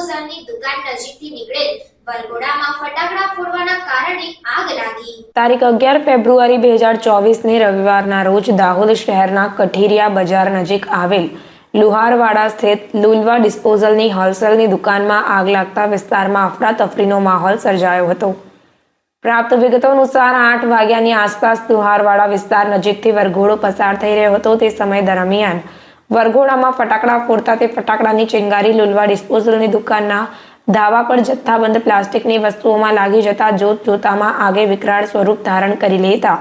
ડિસ્પોઝલની દુકાન નજીકથી નીકળેલ વરઘોડામાં ફટાકડા ફોડવાના કારણે આગ લાગી। તારીખ 11 ફેબ્રુઆરી 2024ની રવિવારના રોજ દાહોદ શહેરના કઠીરિયા બજાર નજીક આવેલ લુહારવાડા સ્થિત લુલવા ડિસ્પોઝલની હોલસેલની દુકાનમાં આગ લાગતા વિસ્તારમાં અફરાતફરીનો માહોલ સર્જાયો હતો। પ્રાપ્ત વિગતો અનુસાર 8 વાગ્યાની આસપાસ લુહારવાડા વિસ્તાર નજીકથી વરઘોડો પસાર થઈ રહ્યો હતો। તે સમય દરમિયાન વરઘોડામાં ફટાકડા ફોડતા તે ફટાકડાની ચિંગારી લુલવા ડિસ્પોઝલની દુકાનના ધાબા પર જથ્થાબંધ પ્લાસ્ટિકની વસ્તુઓમાં લાગી જતા જોતજોતામાં આગે વિકરાળ સ્વરૂપ ધારણ કરી લેતા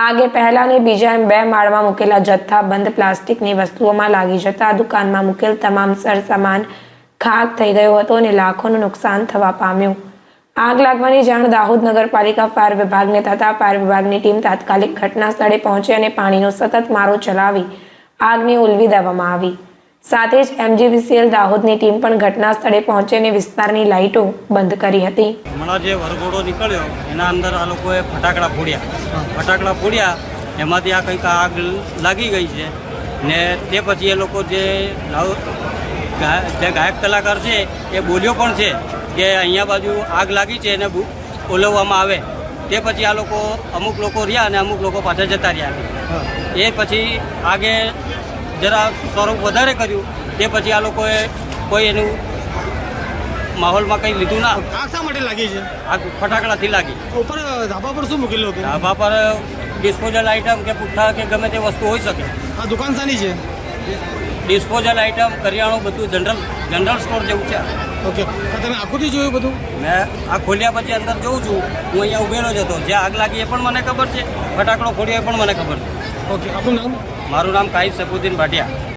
આગે પહેલા અને બીજા એમ 2 માળમાં મૂકેલા જથ્થાબંધ પ્લાસ્ટિકની વસ્તુઓમાં લાગી જતા દુકાનમાં મૂકેલ તમામ સરસામાન ખાક થઈ ગયો હતો અને લાખોનું નુકસાન થવા પામ્યું। આગ લાગવાની જાણ દાહોદ નગરપાલિકા ફાયર વિભાગને થતા ફાયર વિભાગની ટીમ તાત્કાલિક ઘટના સ્થળે પહોંચી અને પાણીનો સતત મારો ચલાવી આગને ઉલવી દેવામાં આવી। સાથે જ MGVCL દાહોદની ટીમ પણ ઘટના સ્થળે પહોંચી અને વિસ્તારની લાઇટો બંધ કરી હતી। હમણાં જે વરઘોડો નીકળ્યો એના અંદર આ લોકોએ ફટાકડા ફોડ્યા એમાંથી આ કંઈક આગ લાગી ગઈ છે ને તે પછી એ લોકો જે ગાયક કલાકાર છે એ બોલ્યો પણ છે કે અહીંયા બાજુ આગ લાગી છે એને બોલાવવામાં આવે। તે પછી આ લોકો અમુક લોકો રહ્યા અને અમુક લોકો પાછા જતા રહ્યા। એ પછી આગે જરા સ્વરૂપ વધારે કર્યું તે પછી આ લોકોએ કોઈ એનું માહોલમાં કંઈ લીધું ના। આગ શા માટે લાગી છે? આગ ફટાકડાથી લાગી। ઉપર ધાબા પર શું મૂકેલું હતું? ધાબા પર ડિસ્પોઝલ આઇટમ કે પુઠ્ઠા કે ગમે તે વસ્તુ હોઈ શકે। આ દુકાન શાની છે? ડિસ્પોઝલ આઇટમ કરિયાણું બધું જનરલ સ્ટોર જેવું છે। ઓકે, તમે આખુંથી જોયું બધું? મેં આ ખોલ્યા પછી અંદર જોઉં છું, હું અહીંયા ઉભેલો જ હતો। જે આગ લાગી એ પણ મને ખબર છે, ફટાકડો ફોડ્યો એ પણ મને ખબર છે। ઓકે, આપનું નામ? મારું નામ કાહિદ સફુદ્દીન ભાટિયા।